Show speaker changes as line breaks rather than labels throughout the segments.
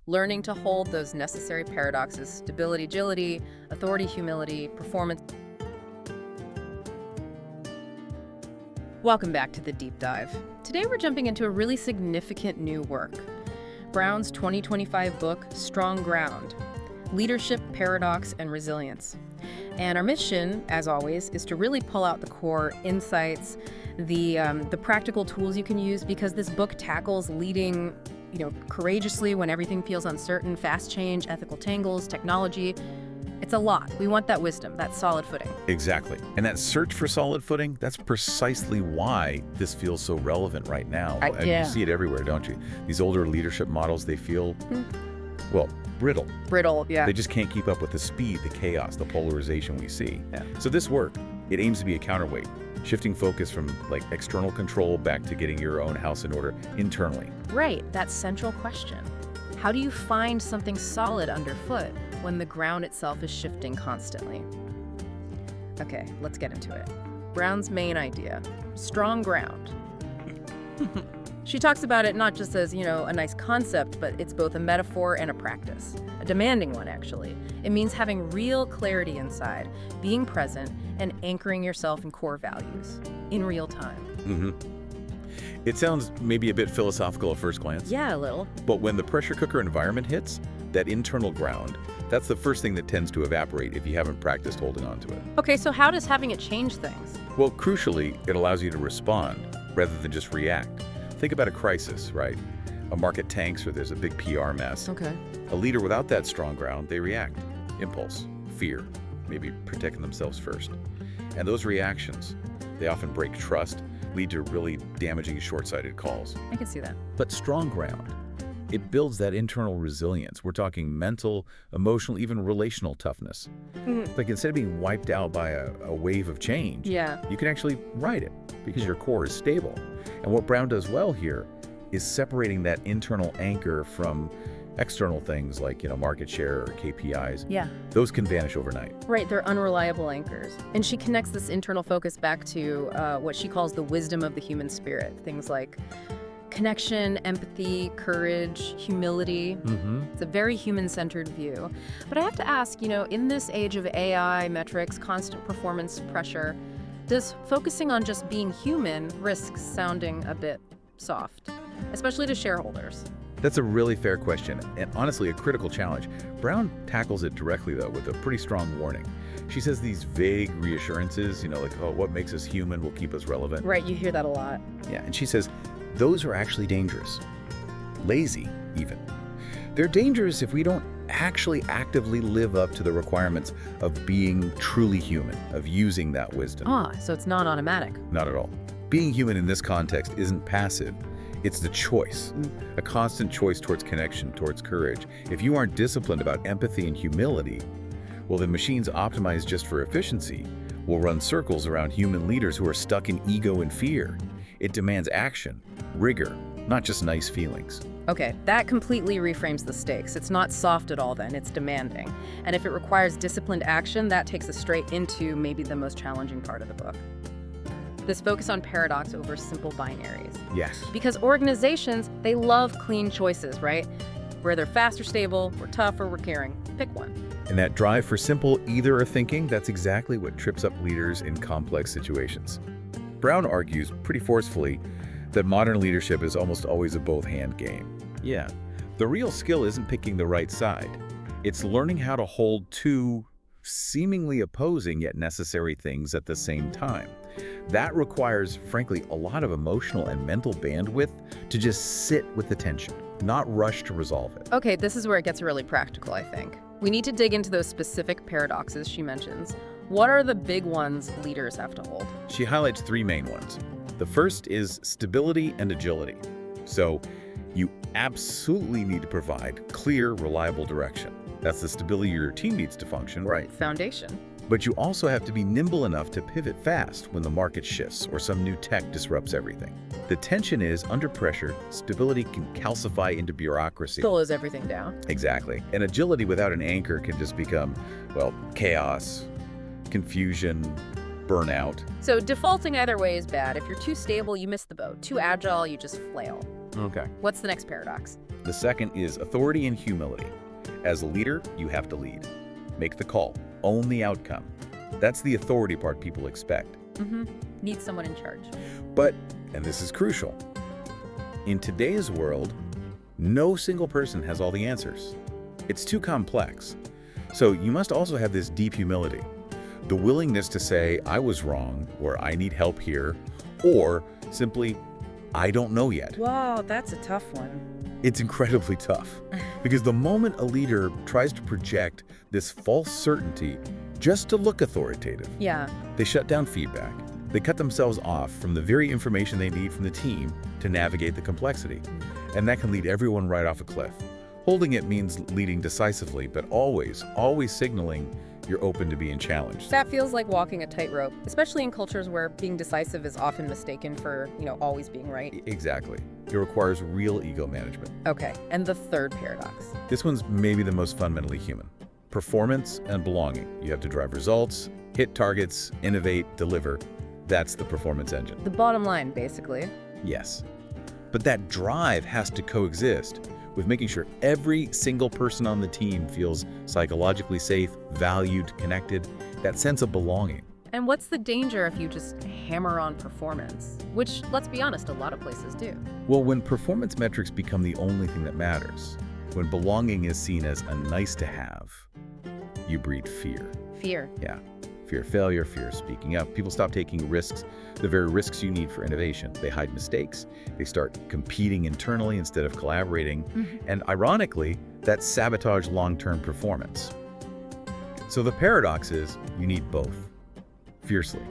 learning to hold those necessary paradoxes: stability, agility, authority, humility, performance. Welcome back to the Deep Dive. Today we're jumping into a really significant new work. Brown's 2025 book, Strong Ground: Leadership, Paradox, and Resilience. And our mission, as always, is to really pull out the core insights, the practical tools you can use, because this book tackles leading, courageously when everything feels uncertain, fast change, ethical tangles, technology. It's a lot. We want that wisdom, that solid footing.
Exactly. And that search for solid footing, that's precisely why this feels so relevant right now. And
yeah.
You see it everywhere, don't you? These older leadership models, they feel, brittle.
Brittle, yeah.
They just can't keep up with the speed, the chaos, the polarization we see.
Yeah.
So this work, it aims to be a counterweight, shifting focus from external control back to getting your own house in order internally.
Right, that central question. How do you find something solid underfoot when the ground itself is shifting constantly? Okay, let's get into it. Brown's main idea: strong ground. She talks about it not just as, a nice concept, but it's both a metaphor and a practice. A demanding one, actually. It means having real clarity inside, being present, and anchoring yourself in core values in real time.
Mm-hmm. It sounds maybe a bit philosophical at first glance.
Yeah, a little.
But when the pressure cooker environment hits, that internal ground, that's the first thing that tends to evaporate if you haven't practiced holding on to it.
Okay, so how does having it change things?
Well, crucially, it allows you to respond rather than just react. Think about a crisis, right? A market tanks or there's a big PR mess.
Okay.
A leader without that strong ground, they react. Impulse, fear, maybe protecting themselves first. And those reactions, they often break trust, lead to really damaging short-sighted calls.
I can see that.
But strong ground, it builds that internal resilience. We're talking mental, emotional, even relational toughness.
Mm-hmm.
Like instead of being wiped out by a wave of change, you can actually ride it because your core is stable. And what Brown does well here is separating that internal anchor from external things like, market share or KPIs.
Yeah.
Those can vanish overnight.
Right, they're unreliable anchors. And she connects this internal focus back to what she calls the wisdom of the human spirit. Things like connection, empathy, courage, humility.
Mm-hmm.
It's a very human-centered view. But I have to ask, in this age of AI, metrics, constant performance pressure, does focusing on just being human risk sounding a bit soft, especially to shareholders?
That's a really fair question, and honestly a critical challenge. Brown tackles it directly, though, with a pretty strong warning. She says these vague reassurances, what makes us human will keep us relevant.
Right, you hear that a lot.
Yeah, and she says those are actually dangerous. Lazy, even. They're dangerous if we don't actually actively live up to the requirements of being truly human, of using that wisdom.
So it's not automatic.
Not at all. Being human in this context isn't passive. It's the choice, a constant choice towards connection, towards courage. If you aren't disciplined about empathy and humility, well, then machines optimized just for efficiency will run circles around human leaders who are stuck in ego and fear. It demands action, rigor, not just nice feelings.
Okay, that completely reframes the stakes. It's not soft at all then, it's demanding. And if it requires disciplined action, that takes us straight into maybe the most challenging part of the book. This focus on paradox over simple binaries.
Yes.
Because organizations, they love clean choices, right? Where they're fast or stable, we're tough or we're caring. Pick one.
And that drive for simple either or thinking, that's exactly what trips up leaders in complex situations. Brown argues pretty forcefully that modern leadership is almost always a both-hand game. Yeah, the real skill isn't picking the right side. It's learning how to hold two seemingly opposing yet necessary things at the same time. That requires, frankly, a lot of emotional and mental bandwidth to just sit with the tension, not rush to resolve it.
Okay, this is where it gets really practical, I think. We need to dig into those specific paradoxes she mentions. What are the big ones leaders have to hold?
She highlights three main ones. The first is stability and agility. So you absolutely need to provide clear, reliable direction. That's the stability your team needs to function.
Right. Foundation.
But you also have to be nimble enough to pivot fast when the market shifts or some new tech disrupts everything. The tension is, under pressure, stability can calcify into bureaucracy.
Slows everything down.
Exactly. And agility without an anchor can just become, chaos, confusion, burnout.
So defaulting either way is bad. If you're too stable, you miss the boat. Too agile, you just flail.
Okay.
What's the next paradox?
The second is authority and humility. As a leader, you have to lead. Make the call. Own the outcome. That's the authority part people expect.
Need someone in charge.
But, and this is crucial, in today's world, no single person has all the answers. It's too complex. So you must also have this deep humility. The willingness to say, I was wrong, or I need help here, or simply, I don't know yet.
Wow, that's a tough one.
It's incredibly tough. Because the moment a leader tries to project this false certainty just to look authoritative,
Yeah.
they shut down feedback. They cut themselves off from the very information they need from the team to navigate the complexity. And that can lead everyone right off a cliff. Holding it means leading decisively, but always signaling you're open to being challenged.
That feels like walking a tightrope, especially in cultures where being decisive is often mistaken for, always being right.
Exactly. It requires real ego management.
Okay, and the third paradox.
This one's maybe the most fundamentally human. Performance and belonging. You have to drive results, hit targets, innovate, deliver. That's the performance engine.
The bottom line, basically.
Yes. But that drive has to coexist with making sure every single person on the team feels psychologically safe, valued, connected, that sense of belonging.
And what's the danger if you just hammer on performance? Which, let's be honest, a lot of places do.
Well, when performance metrics become the only thing that matters, when belonging is seen as a nice to have, you breed fear.
Fear.
Yeah. Fear of failure, fear of speaking up. People stop taking risks, the very risks you need for innovation. They hide mistakes. They start competing internally instead of collaborating. And ironically, that sabotage long-term performance. So the paradox is you need both, fiercely.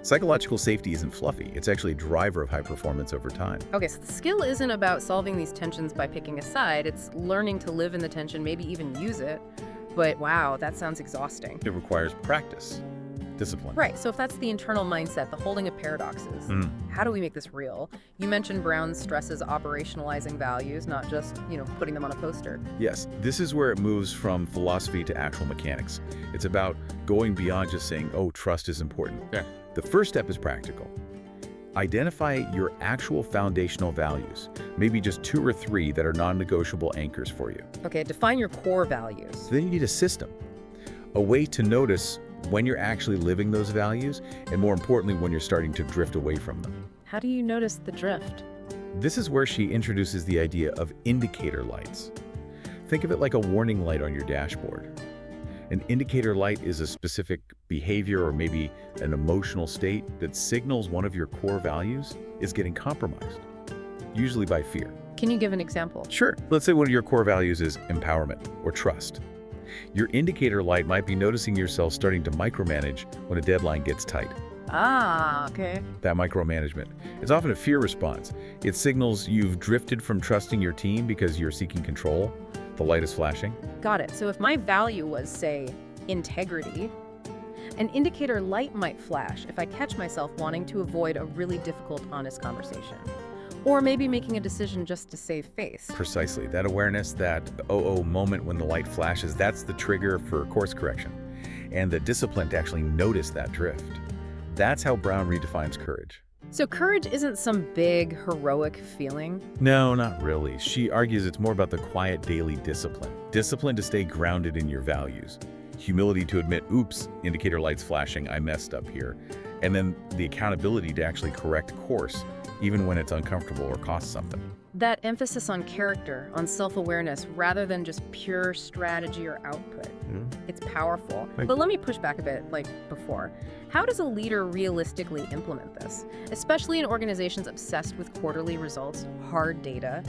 Psychological safety isn't fluffy. It's actually a driver of high performance over time.
Okay, so the skill isn't about solving these tensions by picking a side. It's learning to live in the tension, maybe even use it. But wow, that sounds exhausting.
It requires practice, discipline.
Right, so if that's the internal mindset, the holding of paradoxes, how do we make this real? You mentioned Brown stresses operationalizing values, not just, putting them on a poster.
Yes, this is where it moves from philosophy to actual mechanics. It's about going beyond just saying, oh, trust is important.
Yeah.
The first step is practical. Identify your actual foundational values, maybe just 2 or 3 that are non-negotiable anchors for you.
Okay, define your core values.
So then you need a system, a way to notice when you're actually living those values, and more importantly, when you're starting to drift away from them.
How do you notice the drift?
This is where she introduces the idea of indicator lights. Think of it like a warning light on your dashboard. An indicator light is a specific behavior or maybe an emotional state that signals one of your core values is getting compromised, usually by fear.
Can you give an example?
Sure. Let's say one of your core values is empowerment or trust. Your indicator light might be noticing yourself starting to micromanage when a deadline gets tight.
Ah, okay.
That micromanagement is often a fear response. It signals you've drifted from trusting your team because you're seeking control. The light is flashing.
Got it. So if my value was, say, integrity, an indicator light might flash if I catch myself wanting to avoid a really difficult, honest conversation. Or maybe making a decision just to save face.
Precisely. That awareness, that oh moment when the light flashes, that's the trigger for course correction. And the discipline to actually notice that drift. That's how Brown redefines courage.
So courage isn't some big, heroic feeling?
No, not really. She argues it's more about the quiet daily discipline. Discipline to stay grounded in your values. Humility to admit, oops, indicator lights flashing, I messed up here. And then the accountability to actually correct course, even when it's uncomfortable or costs something.
That emphasis on character, on self-awareness, rather than just pure strategy or output. It's powerful. But let me push back a bit, like before. How does a leader realistically implement this? Especially in organizations obsessed with quarterly results, hard data.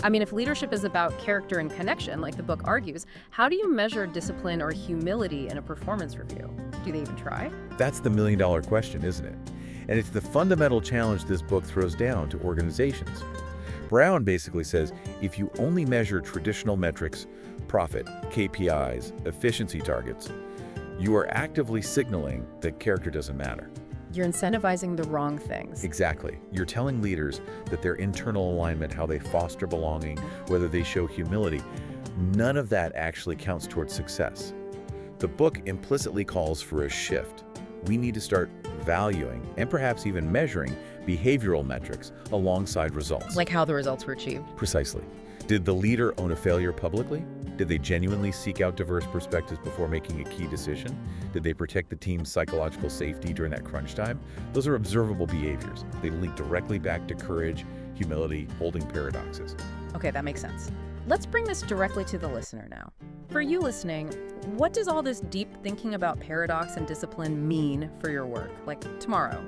I mean, if leadership is about character and connection, like the book argues, how do you measure discipline or humility in a performance review? Do they even try?
That's the million-dollar question, isn't it? And it's the fundamental challenge this book throws down to organizations. Brown basically says, if you only measure traditional metrics, profit, KPIs, efficiency targets, you are actively signaling that character doesn't matter.
You're incentivizing the wrong things.
Exactly. You're telling leaders that their internal alignment, how they foster belonging, whether they show humility, none of that actually counts towards success. The book implicitly calls for a shift. We need to start valuing and perhaps even measuring behavioral metrics alongside results.
Like how the results were achieved.
Precisely. Did the leader own a failure publicly? Did they genuinely seek out diverse perspectives before making a key decision? Did they protect the team's psychological safety during that crunch time? Those are observable behaviors. They link directly back to courage, humility, holding paradoxes.
Okay, that makes sense. Let's bring this directly to the listener now. For you listening, what does all this deep thinking about paradox and discipline mean for your work, like tomorrow?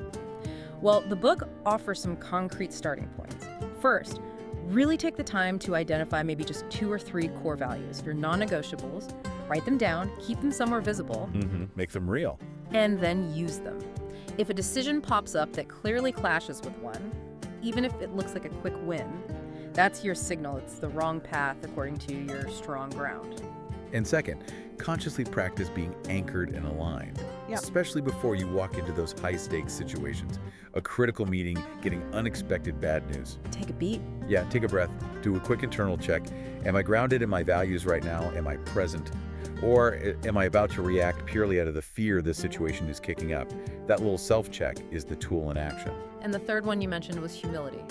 Well, the book offers some concrete starting points. First, really take the time to identify maybe just 2 or 3 core values, your non-negotiables, write them down, keep them somewhere visible,
Make them real.
and then use them. If a decision pops up that clearly clashes with one, even if it looks like a quick win, that's your signal it's the wrong path according to your strong ground.
And second, consciously practice being anchored and aligned, especially before you walk into those high-stakes situations. A critical meeting, getting unexpected bad news.
Take a beat.
Yeah, take a breath, do a quick internal check. Am I grounded in my values right now? Am I present? Or am I about to react purely out of the fear this situation is kicking up? That little self-check is the tool in action.
And the third one you mentioned was humility.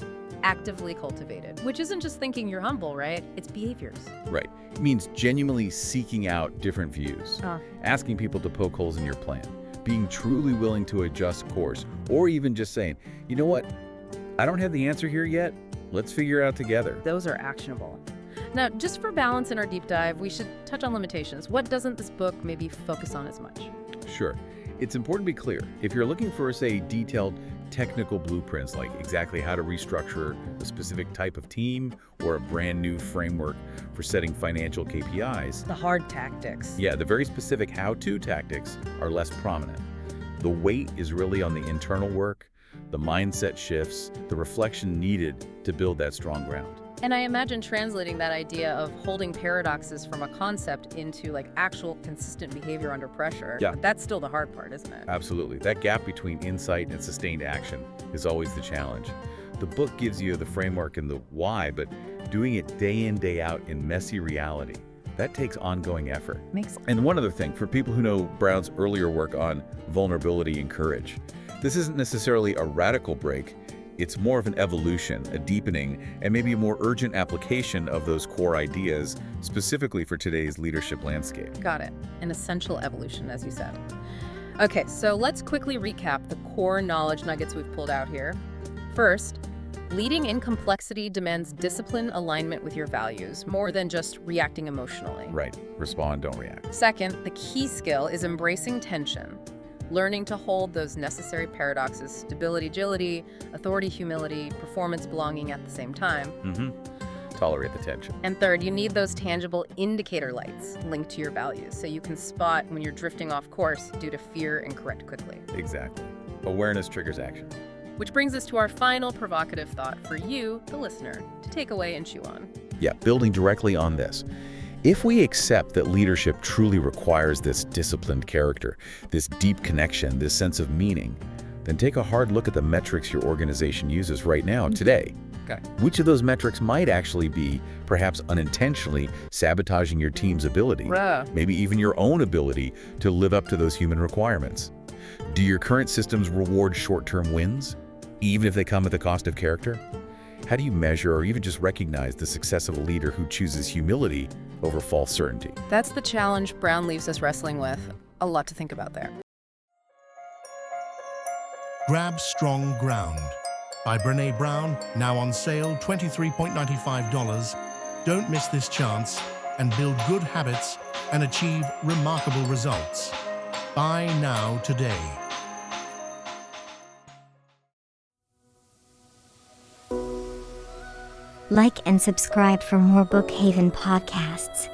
Actively cultivated, which isn't just thinking you're humble, right? It's behaviors.
Right. It means genuinely seeking out different views, asking people to poke holes in your plan, being truly willing to adjust course, or even just saying, you know what, I don't have the answer here yet. Let's figure it out together.
Those are actionable. Now, just for balance in our deep dive, we should touch on limitations. What doesn't this book maybe focus on as much?
Sure. It's important to be clear. If you're looking for, say, detailed technical blueprints, like exactly how to restructure a specific type of team or a brand new framework for setting financial KPIs,
The hard tactics.
yeah, the very specific how-to tactics are less prominent. The weight is really on the internal work, the mindset shifts, the reflection needed to build that strong ground.
And I imagine translating that idea of holding paradoxes from a concept into like actual consistent behavior under pressure.
Yeah.
That's still the hard part, isn't it?
Absolutely. That gap between insight and sustained action is always the challenge. The book gives you the framework and the why, but doing it day in, day out in messy reality, that takes ongoing effort.
Makes
And one other thing, for people who know Brown's earlier work on vulnerability and courage, this isn't necessarily a radical break. It's more of an evolution, a deepening, and maybe a more urgent application of those core ideas, specifically for today's leadership landscape.
Got it. An essential evolution, as you said. Okay, so let's quickly recap the core knowledge nuggets we've pulled out here. First, leading in complexity demands discipline alignment with your values, more than just reacting emotionally.
Right. Respond, don't react.
Second, the key skill is embracing tension. Learning to hold those necessary paradoxes, stability, agility, authority, humility, performance, belonging at the same time.
Tolerate the tension.
And third, you need those tangible indicator lights linked to your values so you can spot when you're drifting off course due to fear and correct quickly.
Exactly. Awareness triggers action.
Which brings us to our final provocative thought for you, the listener, to take away and chew on.
Yeah, building directly on this. If we accept that leadership truly requires this disciplined character, this deep connection, this sense of meaning, then take a hard look at the metrics your organization uses right now, today.
Okay.
Which of those metrics might actually be, perhaps unintentionally, sabotaging your team's ability, maybe even your own ability to live up to those human requirements? Do your current systems reward short-term wins, even if they come at the cost of character? How do you measure or even just recognize the success of a leader who chooses humility over false certainty?
That's the challenge Brown leaves us wrestling with. A lot to think about there.
Grab Strong Ground by Brené Brown, now on sale $23.95. Don't miss this chance and build good habits and achieve remarkable results. Buy now today.
Like and subscribe for more Bookhaven podcasts.